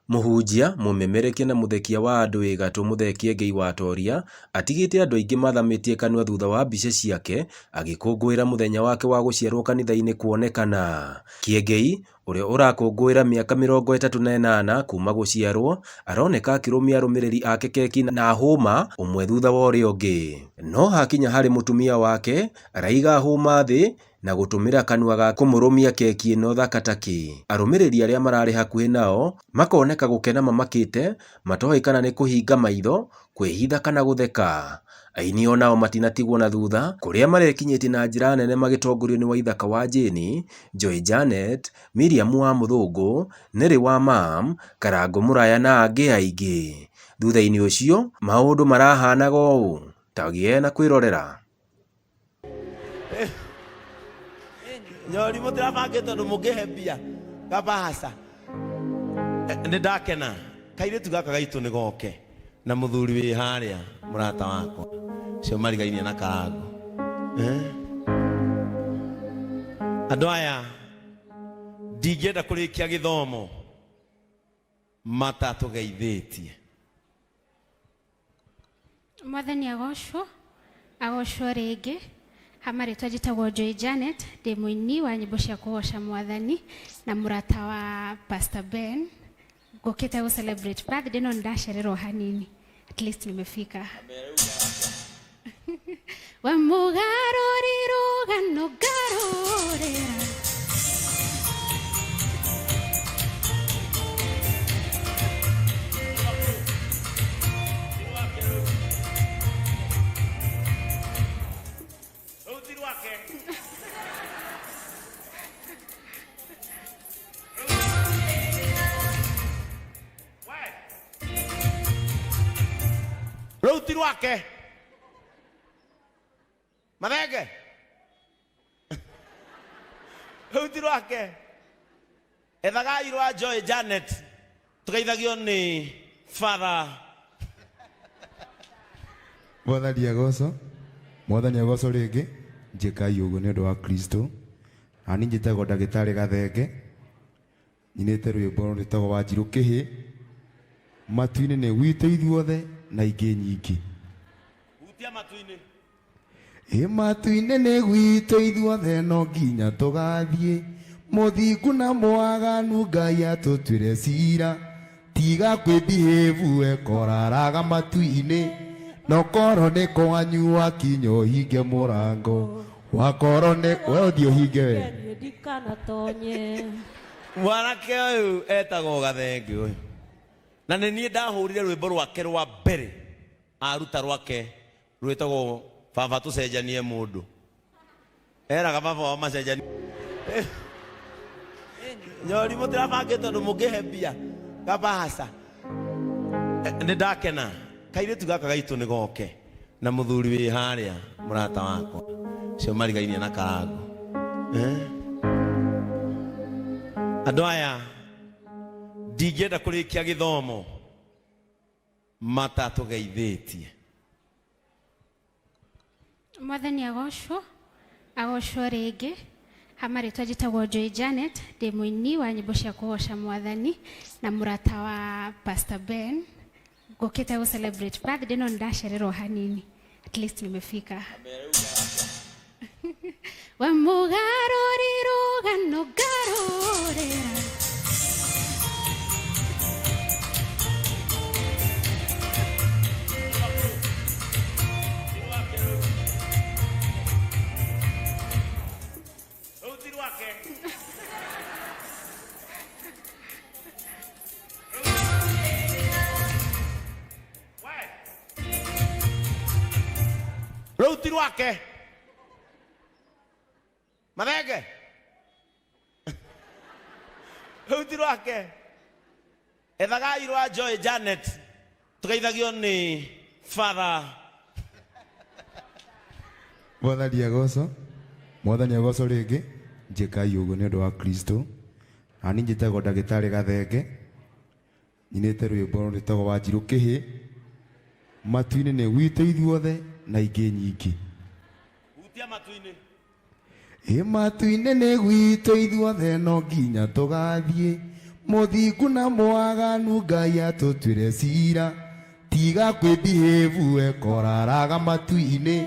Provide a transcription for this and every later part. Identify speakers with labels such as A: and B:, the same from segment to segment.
A: Mũhunjia, mũmemerekia na mũthekia wa andũ ĩgatũ Mũthekia Ngei wa Toria atigĩte andũ aingĩ mathamĩtie kanua thutha wa mbica ciake agĩkũngũĩra mũthenya wake wa gũciarwo kanitha-inĩ kuonekana. Kĩengei, ũrĩa ũrakũngũĩra mĩaka 38 kuma gũciarwo, aroneka akĩrũmia arũmĩrĩri ake keki na hũma ũmwe thutha wa ũrĩa ũngĩ. No hakinya harĩ mũtumia wake, araiga hũma thĩ na gũtũmĩra kanua ga kũmũrũmia keki ĩno thaka taki. Arũmĩrĩri arĩa mararĩ hakuhĩ nao makoneka gũkena mamakĩte, matoĩ kana nĩ kũhinga maitho, kwĩhitha kana gũtheka. Aini onao matinatigwo na thutha, kũrĩa marekinyĩtie na njĩra nene magĩtongorio nĩ Waithaka wa Jane, Joy Janet, Miriam wa Mũthũngũ, Neri wa Mam, Karangũ Mũraya na angĩ aingĩ. Thutha-inĩ ũcio, maũndũ marahanaga ũũ, ta gĩe na kwĩrorera.
B: Nyori mũtirabangĩte tondũ mũngĩhe mbia gabaca nĩ ndakena kairĩtu gaka gaitũ nĩ goke na mũthuri wĩ harĩa mũrata wakwa cio marigainie na Karangũ. Andũ aya ndingĩenda kũrĩkia gĩthomo matatũgeithĩtie.
C: Mwathani agocwo rĩngĩ. Hamarĩtwa njĩtagwo Joy Janet, ndĩ mũini wa nyĩmbo cia kũgoca Mwathani na mũrata wa Pastor Ben. Ngũkĩte gũ celebrate birthday no ndacererwo hanini. At least nimefika. Wa mũgarũri rũgano ngarũrĩra.
B: Rauti rwake Mathenge rauti rwake ethagai rwa Joy Janet tugeithagio nĩ Father
D: Mwathani agocwo rĩngĩ njĩkai ũguo nĩ ũndũ wa Kristo. Ani njĩtagwo ndagĩtarĩ Gathenge, nyinĩte rwĩmbo rwĩtagwo Wanjirũ Kĩhĩ. Matu-inĩ nĩ gwitũ ithuothe na ingĩ nyingĩ. Matu-inĩ nĩ gwitũ ithuothe no nginya tũgathiĩ. Mũthingu na mwaganu Ngai atũtuĩre cira. Tiga kwĩbehave koraraga matu-inĩ. No korwo nĩ kwanyua kinya ũhinge mũrango. Wakorwo nĩ ũthiĩ ũhinge we.
B: Mwanake ũyũ etagwo Gathenge ũyũ. Na nĩ niĩ ndahũrire rwĩmbo rwake rwa mbere aruta rwake rwĩtagwo Baba tũcenjanie mũndũ. Eraga baba wa macenjania. Nyori mũtirabangĩte tondũ mũngĩhe mbia gabaca nĩ ndakena kairĩtu gaka gaitũ nĩ goke na mũthuri wĩ harĩa mũrata wakwa cio marigainie na Karangũ. Andũ aya ndingĩenda kũrĩkia gĩthomo matatũgeithĩtie.
C: Mwathani agocwo rĩngĩ. Hamarĩtwa njĩtagwo Joy Janet, ndĩ mũini wa nyĩmbo cia kũgoca Mwathani na mũrata wa Pastor Ben. Ngũkĩte gũ celebrate birthday no ndacererwo hanini. At least nimefika. Wa mũgarũri rũgano ngarũrĩra.
B: Rauti rwake Mathenge rauti rwake ethagai rwa Joy Janet tugeithagio nĩ Father
D: Mwathani agocwo rĩngĩ njĩkai ũguo nĩ ũndũ wa Kristo. Ani njĩtagwo ndagĩtarĩ Gathenge, nyinĩte rwĩmbo rwĩtagwo Wanjirũ Kĩhĩ. Matu-inĩ nĩ gwitũ ithuothe na ingĩ nyingĩ. Matu-inĩ nĩ gwitũ ithuothe no nginya tũgathiĩ. mũthingu na mwaganu Ngai atũtuire cira tiga kwĩbehave koraraga matu-inĩ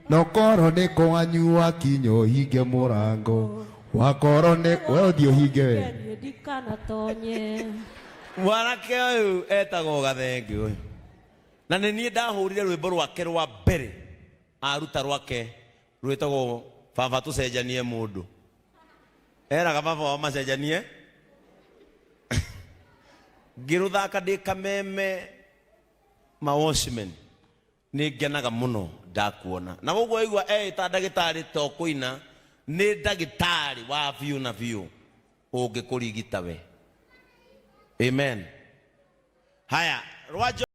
D: nokoro nĩ kwanyua kinya ũhinge mũrango wakoro nĩ ũthiĩ ũhinge we
E: ndikanatonye
B: mwanake ũyũ etagwo Gathengi ũyũ na nĩ niĩ ndahũrire rwĩmbo rwake rwa mbere aruta rwake rwĩtagwo baba tũcenjanie mũndũ eraga baba wa macenjanie ngĩrũthaka ndĩ kameme ma Watchmen nĩ ngenaga mũno ndakuona na ũguo aigua ta ndagĩtarĩ to kũina nĩ ndagĩtarĩ wa biũ na biũ ũngĩkũrigita we amen haya rwajo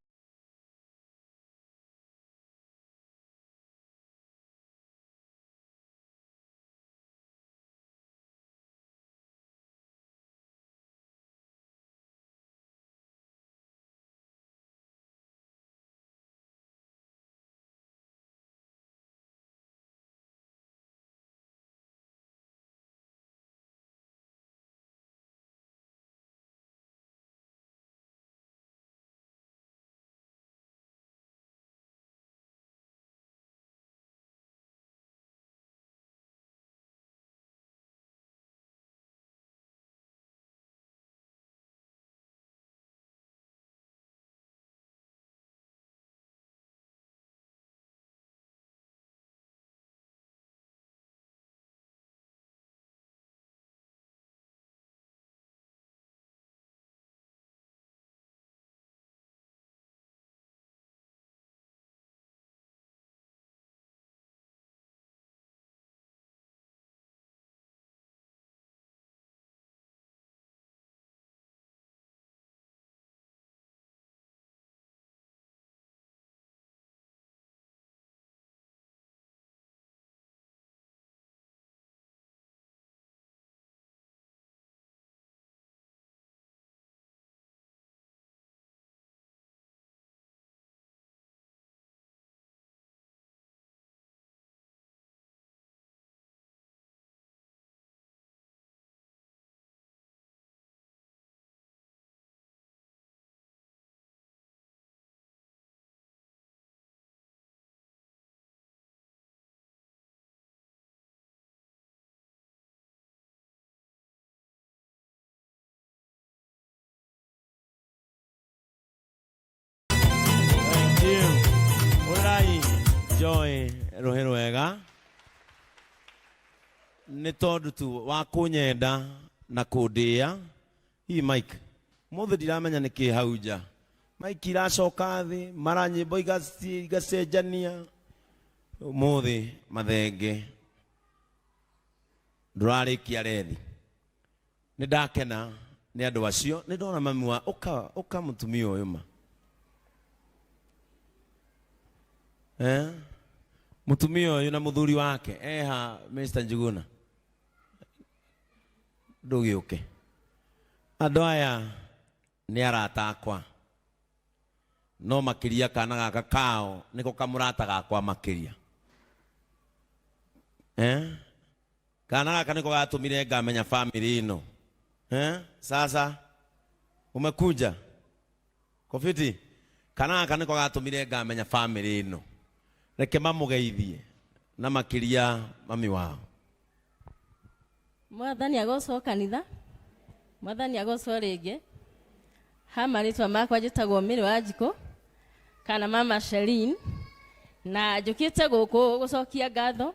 B: Joy rohe rwega nĩ tondũ tu wa kũnyenda na kũndĩa hihi Mike mũthĩ ndiramenya nĩkĩ hau nja Mike iracoka thĩ mara nyĩmbo igacenjania mũthĩ mathenge ndũrarĩkia rethi nĩ ndakena nĩ andũ acio nĩ ndona mami wa ũka mũtumia ũyũ ma mutumia ũyũ na mũthuri wake eha Mr. Njuguna ndũgĩũke andũ aya nĩ arata akwa no makĩria kana gaka kao nĩko kamũrata gakwa makĩria kana gaka nĩko gatũmire ngamenya family ĩno sasa umekuja kofiti kana gaka nĩko gatũmire ngamenya family ĩno reke mamũgeithie na makĩria mami wao
E: mwathani agocwo kanitha mwathani agocwo rĩngĩ ha marĩtwa makwa njĩtagwo Mĩrĩ wa Njikũ kana mama Shelin na njũkĩte gũkũ gũcokia ngatho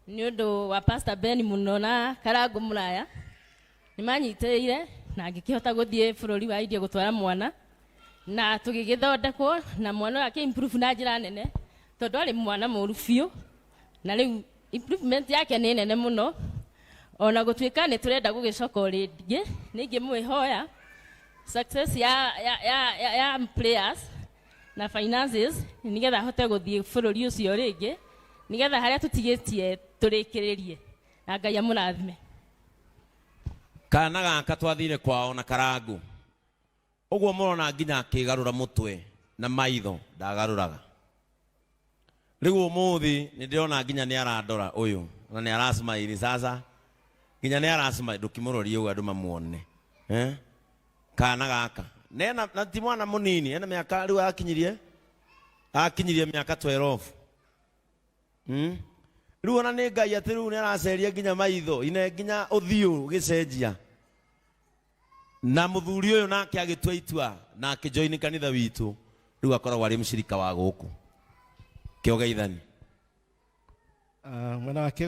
E: nĩ ũndũ wa Pastor Ben mũno na Karangũ Mũraya nĩ manyitĩrĩire na ngĩkĩhota gũthiĩ bũrũri wa India gũtwara mwana na tũgĩgĩthondekwo na mwana wake improve na njĩra nene tondũ arĩ mwana mũru biũ na rĩu improvement yake nĩ nene mũno ona gũtuĩka nĩ tũrenda gũgĩcoka rĩngĩ ningĩ mwĩhoya success ya players na finances nigetha hote gũthiĩ bũrũri ũcio rĩngĩ nigetha harĩa tũtigĩtie tũrĩkĩrĩrie na Ngai amũrathime
B: kana gaka twathire kwao na Karangũ ũguo mũrona nginya akĩgarũra mũtwe na maitho ndagarũraga rĩu ũmũthĩ nĩ ndĩrona nginya nĩ arandora ũyũ na nĩ arasmaili sasa nginya nĩ arasmaili ndũkĩmũrorie ũguo andũ mamuone kana gaka nena na ti mwana munini ena miaka riu akinyirie miaka 12 riu ona ni ngai ati riu ni araceria nginya maitho ine nginya uthiu gicenjia na muthuri uyu nake agitua itua na akijoini kanitha witu riu akoragwo ari mshirika wa guku kiogeithani
F: mwana wake